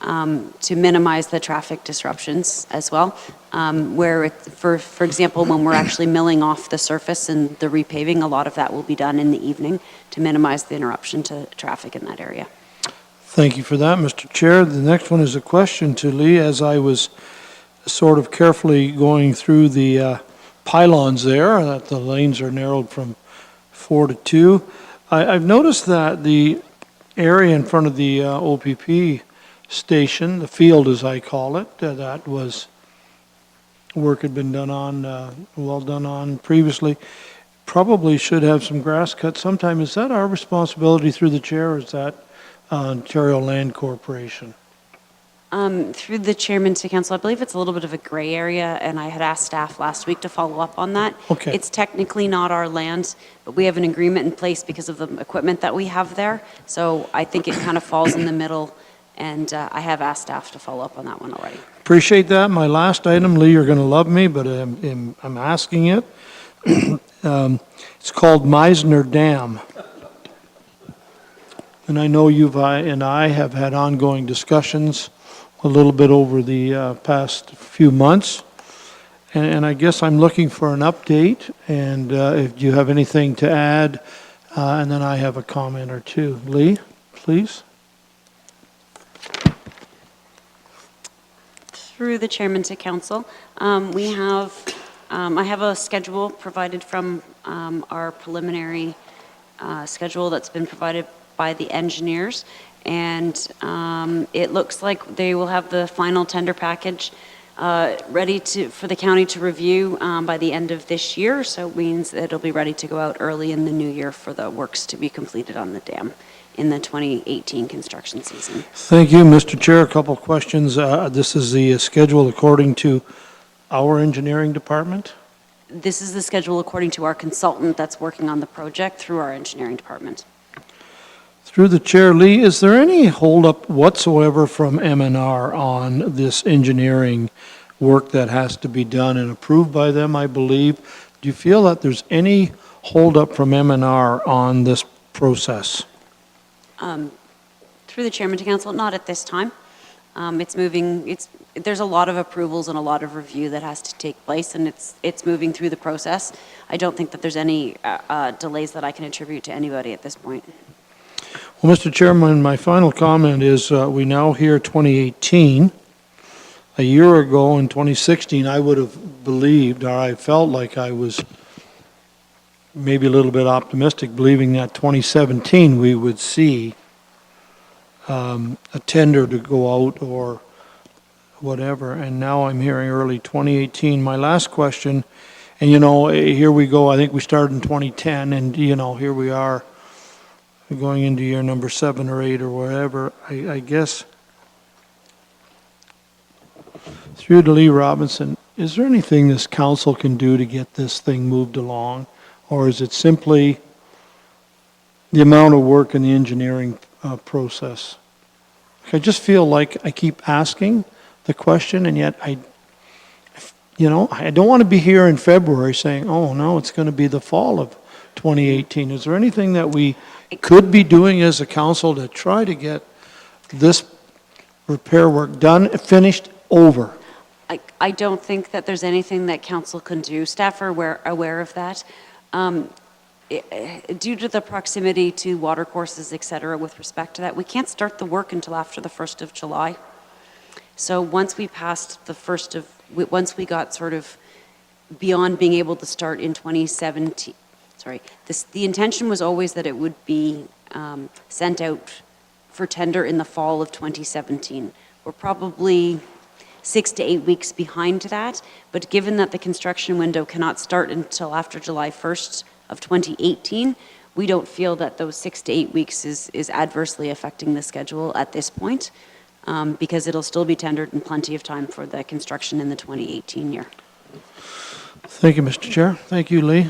to minimize the traffic disruptions as well. For example, when we're actually milling off the surface and the repaving, a lot of that will be done in the evening to minimize the interruption to traffic in that area.
Thank you for that, Mr. Chair. The next one is a question to Lee. As I was sort of carefully going through the pylons there, that the lanes are narrowed from 4 to 2, I've noticed that the area in front of the OPP station, the field as I call it, that was work had been done on, well done on previously, probably should have some grass cut sometime. Is that our responsibility through the chair, or is that Ontario Land Corporation?
Through the chairman to council, I believe it's a little bit of a gray area, and I had asked staff last week to follow up on that.
Okay.
It's technically not our land, but we have an agreement in place because of the equipment that we have there. So I think it kind of falls in the middle, And I have asked staff to follow up on that one already.
Appreciate that. My last item, Lee, you're going to love me, but I'm asking it. It's called Meisner Dam. And I know I have had ongoing discussions a little bit over the past few months. And I guess I'm looking for an update, and if you have anything to add, and then I have a comment or two. Lee, please.
Through the chairman to council, I have a schedule provided from our preliminary schedule that's been provided by the engineers, and it looks like they will have the final tender package ready for the county to review by the end of this year, so it means that it'll be ready to go out early in the new year for the works to be completed on the dam in the 2018 construction season.
Thank you, Mr. Chair. A couple of questions. This is the schedule according to our engineering department?
This is the schedule according to our consultant that's working on the project through our engineering department.
Through the chair, Lee, is there any holdup whatsoever from M&R on this engineering work that has to be done and approved by them, I believe? Do you feel that there's any holdup from M&R on this process?
Through the chairman to council, not at this time. It's moving, there's a lot of approvals and a lot of review that has to take place, and it's moving through the process. I don't think that there's any delays that I can attribute to anybody at this point.
Well, Mr. Chairman, my final comment is we now hear 2018. A year ago in 2016, I would have believed, or I felt like I was maybe a little bit optimistic, believing that 2017 we would see a tender to go out or whatever, and now I'm hearing early 2018. My last question, and here we go, I think we started in 2010, and here we are going into year number 7 or 8 or whatever. I guess, through to Lee Robinson, is there anything this council can do to get this thing moved along? Or is it simply the amount of work in the engineering process? I just feel like I keep asking the question, and yet I don't want to be here in February saying, oh no, it's going to be the fall of 2018. Is there anything that we could be doing as a council to try to get this repair work done, finished, over?
I don't think that there's anything that council can do. Staff are aware of that. Due to the proximity to water courses, et cetera, with respect to that, we can't start the work until after the 1st of July. So once we passed once we got sort of beyond being able to start in 2017, the intention was always that it would be sent out for tender in the fall of 2017. We're probably 6 to 8 weeks behind that, but given that the construction window cannot start until after July 1st of 2018, we don't feel that those 6 to 8 weeks is adversely affecting the schedule at this point, because it'll still be tendered in plenty of time for the construction in the 2018 year.
Thank you, Mr. Chair. Thank you, Lee.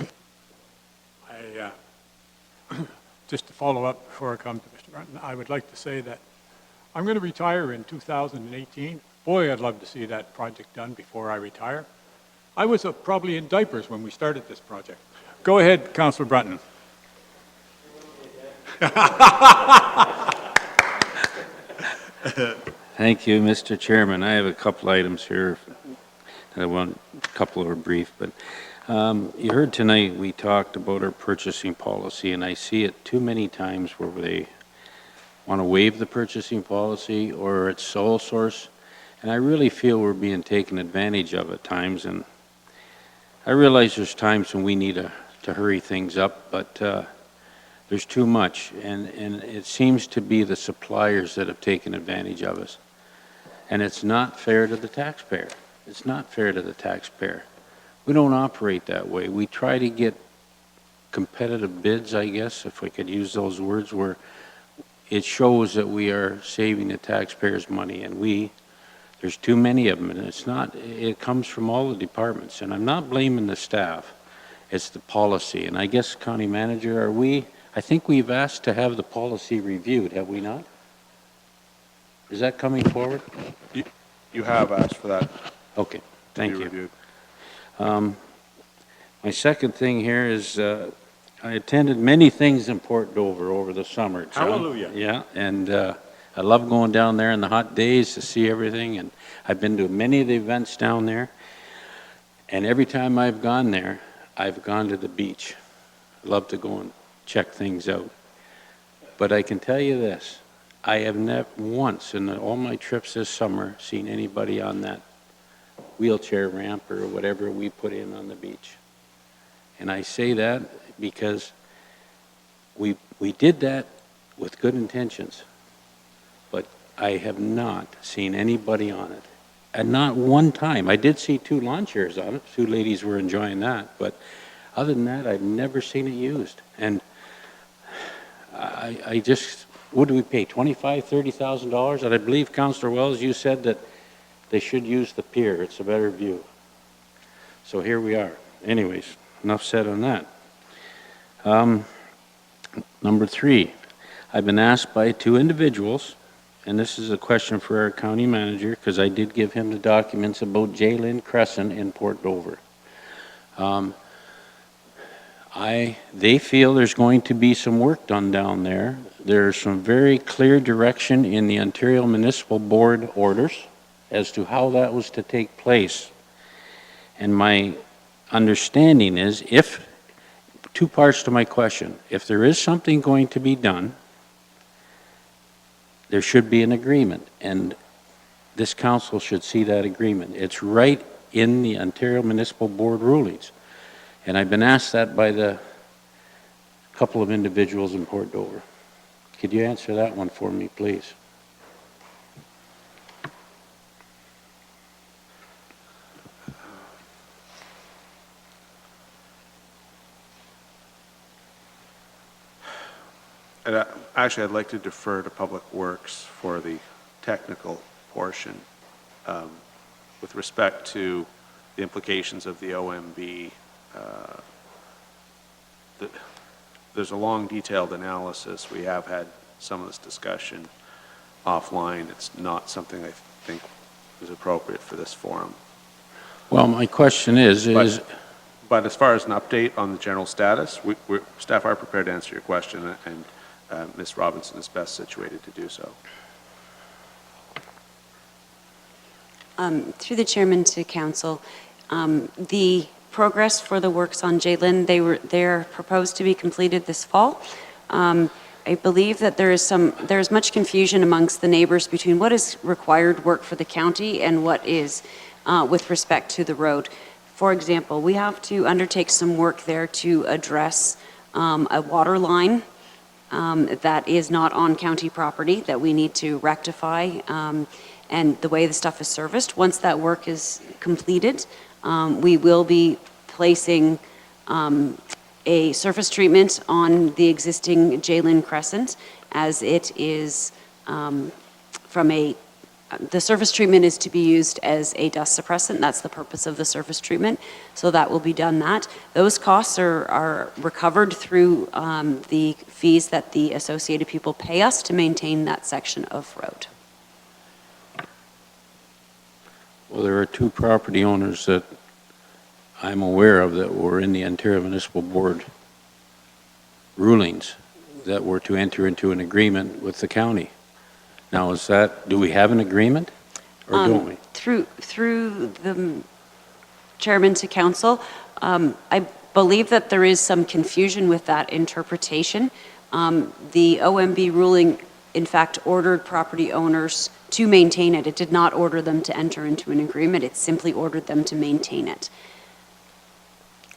Just to follow up before I come to Mr. Brunton, I would like to say that I'm going to retire in 2018. Boy, I'd love to see that project done before I retire. I was probably in diapers when we started this project. Go ahead, Councillor Brunton.
Thank you, Mr. Chairman. I have a couple items here. A couple are brief, but you heard tonight we talked about our purchasing policy, and I see it too many times where they want to waive the purchasing policy or it's sole source, and I really feel we're being taken advantage of at times, and I realize there's times when we need to hurry things up, but there's too much, and it seems to be the suppliers that have taken advantage of us, and it's not fair to the taxpayer. It's not fair to the taxpayer. We don't operate that way. We try to get competitive bids, I guess, if I could use those words, where it shows that we are saving the taxpayers money, and there's too many of them, and it comes from all the departments, and I'm not blaming the staff. It's the policy, and I guess, County Manager, I think we've asked to have the policy reviewed, have we not? Is that coming forward?
You have asked for that
Okay,
to
thank
be
you.
reviewed.
My second thing here is, I attended many things in Port Dover over the summer, John.
Hallelujah.
Yeah, and I love going down there in the hot days to see everything, and I've been to many of the events down there, and every time I've gone there, I've gone to the beach. I love to go and check things out. But I can tell you this, I have never once in all my trips this summer seen anybody on that wheelchair ramp or whatever we put in on the beach. And I say that because we did that with good intentions, but I have not seen anybody on it. And not one time. I did see 2 lawn chairs on it. 2 ladies were enjoying that, but other than that, I've never seen it used. And I just, what do we pay, $25,000, $30,000? And I believe, Councillor Wells, you said that they should use the pier. It's a better view. So here we are. Anyways, enough said on that. Number 3, I've been asked by 2 individuals, and this is a question for our county manager, because I did give him the documents about J-Lynn Crescent in Port Dover. They feel there's going to be some work done down there. There's some very clear direction in the Ontario Municipal Board orders as to how that was to take place. And my understanding is, 2 parts to my question. If there is something going to be done, there should be an agreement, and this council should see that agreement. It's right in the Ontario Municipal Board rulings. And I've been asked that by the couple of individuals in Port Dover. Could you answer that one for me, please?
And actually, I'd like to defer to Public Works for the technical portion with respect to the implications of the OMB. There's a long, detailed analysis. We have had some of this discussion offline. It's not something I think is appropriate for this forum.
Well, my question is...
But as far as an update on the general status, staff are prepared to answer your question, and Ms. Robinson is best situated to do so.
Through the chairman to council, the progress for the works on J-Lynn, they're proposed to be completed this fall. I believe that there's much confusion amongst the neighbors between what is required work for the county and what is with respect to the road. For example, we have to undertake some work there to address a water line that is not on county property that we need to rectify, and the way the stuff is serviced. Once that work is completed, we will be placing a surface treatment on the existing J-Lynn Crescent, as it is the surface treatment is to be used as a dust suppressant. That's the purpose of the surface treatment. So that will be done that. Those costs are recovered through the fees that the associated people pay us to maintain that section of road.
Well, there are 2 property owners that I'm aware of that were in the Ontario Municipal Board rulings that were to enter into an agreement with the county. Now, do we have an agreement, or don't we?
Through the chairman to council, I believe that there is some confusion with that interpretation. The OMB ruling, in fact, ordered property owners to maintain it. It did not order them to enter into an agreement. It simply ordered them to maintain it.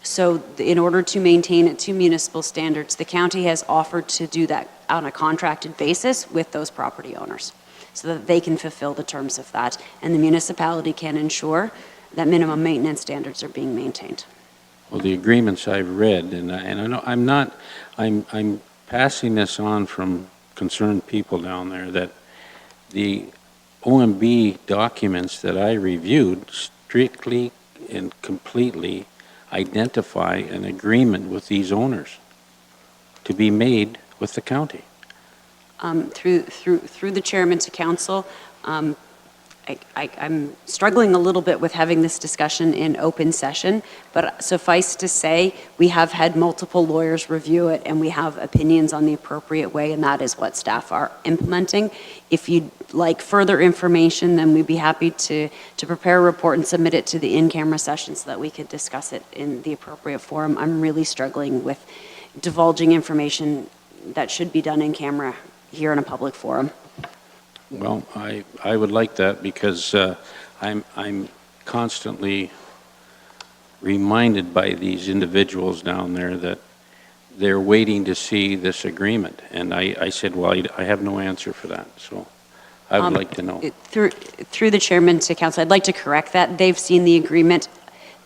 So in order to maintain it to municipal standards, the county has offered to do that on a contracted basis with those property owners so that they can fulfill the terms of that, and the municipality can ensure that minimum maintenance standards are being maintained.
Well, the agreements I've read, and I know I'm passing this on from concerned people down there, that the OMB documents that I reviewed strictly and completely identify an agreement with these owners to be made with the county.
through the chairman to council, I'm struggling a little bit with having this discussion in open session, but suffice to say, we have had multiple lawyers review it, and we have opinions on the appropriate way, and that is what staff are implementing. If you'd like further information, then we'd be happy to prepare a report and submit it to the in-camera session so that we could discuss it in the appropriate forum. I'm really struggling with divulging information that should be done in camera here in a public forum.
Well, I would like that because I'm constantly reminded by these individuals down there that they're waiting to see this agreement. And I said, well, I have no answer for that, so I would like to know.
Through the chairman to council, I'd like to correct that. They've seen the agreement.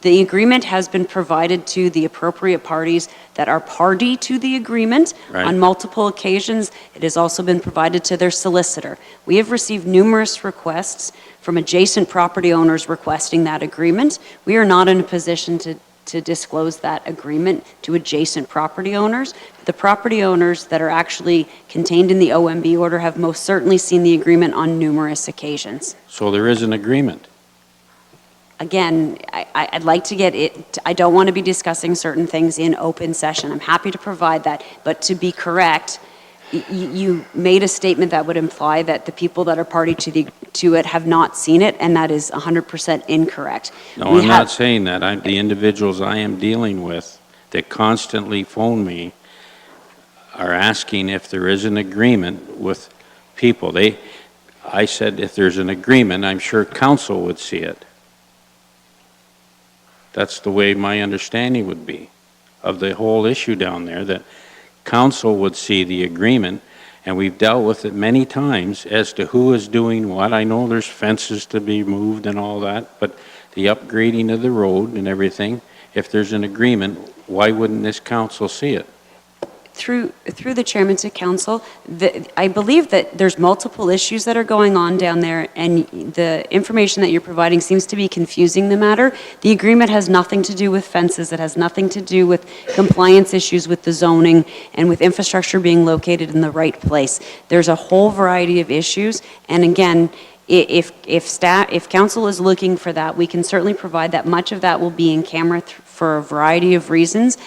The agreement has been provided to the appropriate parties that are party to the agreement on multiple occasions. It has also been provided to their solicitor. We have received numerous requests from adjacent property owners requesting that agreement. We are not in a position to disclose that agreement to adjacent property owners. The property owners that are actually contained in the OMB order have most certainly seen the agreement on numerous occasions.
So there is an agreement.
Again, I'd like to get it, I don't want to be discussing certain things in open session. I'm happy to provide that, but to be correct, you made a statement that would imply that the people that are party to it have not seen it, and that is 100% incorrect.
No, I'm not saying that. The individuals I am dealing with that constantly phone me are asking if there is an agreement with people. I said if there's an agreement, I'm sure council would see it. That's the way my understanding would be of the whole issue down there, that council would see the agreement, and we've dealt with it many times as to who is doing what. I know there's fences to be moved and all that, but the upgrading of the road and everything, if there's an agreement, why wouldn't this council see it?
Through the chairman to council, I believe that there's multiple issues that are going on down there, and the information that you're providing seems to be confusing the matter. The agreement has nothing to do with fences. It has nothing to do with compliance issues with the zoning and with infrastructure being located in the right place. There's a whole variety of issues, and again, if council is looking for that, we can certainly provide that. Much of that will be in camera for a variety of reasons.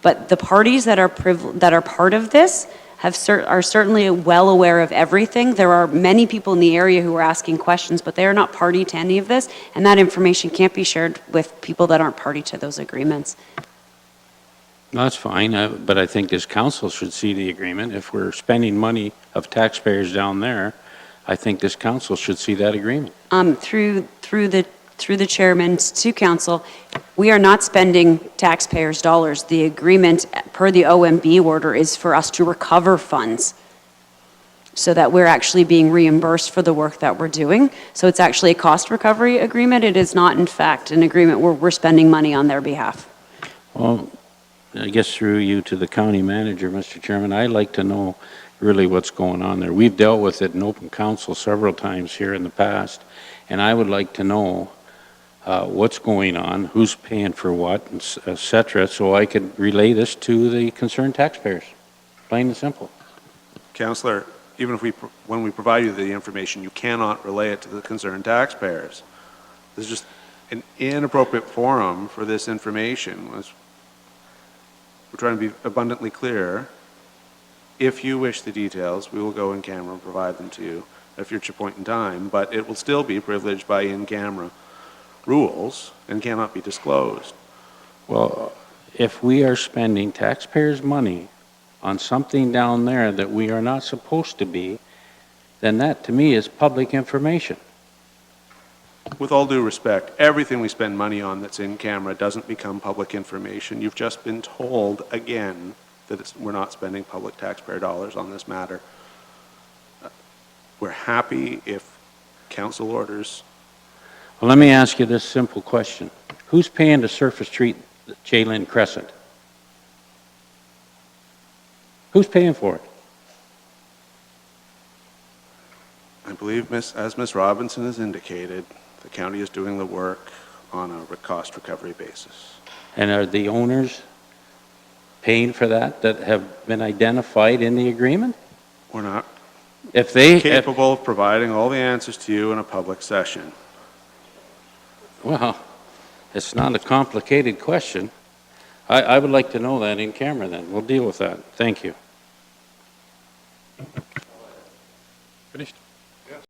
But the parties that are part of this are certainly well aware of everything. There are many people in the area who are asking questions, but they are not party to any of this, and that information can't be shared with people that aren't party to those agreements.
No, that's fine, but I think this council should see the agreement. If we're spending money of taxpayers down there, I think this council should see that agreement.
Through the chairman to council, we are not spending taxpayers' dollars. The agreement per the OMB order is for us to recover funds so that we're actually being reimbursed for the work that we're doing. So it's actually a cost recovery agreement. It is not, in fact, an agreement where we're spending money on their behalf.
Well, I guess through you to the county manager, Mr. Chairman, I'd like to know really what's going on there. We've dealt with it in open council several times here in the past, and I would like to know what's going on, who's paying for what, et cetera, so I could relay this to the concerned taxpayers. Plain and simple.
Councillor, even if when we provide you the information, you cannot relay it to the concerned taxpayers. This is just an inappropriate forum for this information. We're trying to be abundantly clear. If you wish the details, we will go in camera and provide them to you at a future point in time, but it will still be privileged by in-camera rules and cannot be disclosed.
Well, if we are spending taxpayers' money on something down there that we are not supposed to be, then that to me is public information.
With all due respect, everything we spend money on that's in camera doesn't become public information. You've just been told again that we're not spending public taxpayer dollars on this matter. We're happy if council orders.
Well, let me ask you this simple question. Who's paying to surface treat Jalen Crescent? Who's paying for it?
I believe, as Ms. Robinson has indicated, the county is doing the work on a cost recovery basis.
And are the owners paying for that have been identified in the agreement?
We're not
If they,
capable of providing all the answers to you in a public session.
well, it's not a complicated question. I would like to know that in camera then. We'll deal with that. Thank you.
Finished?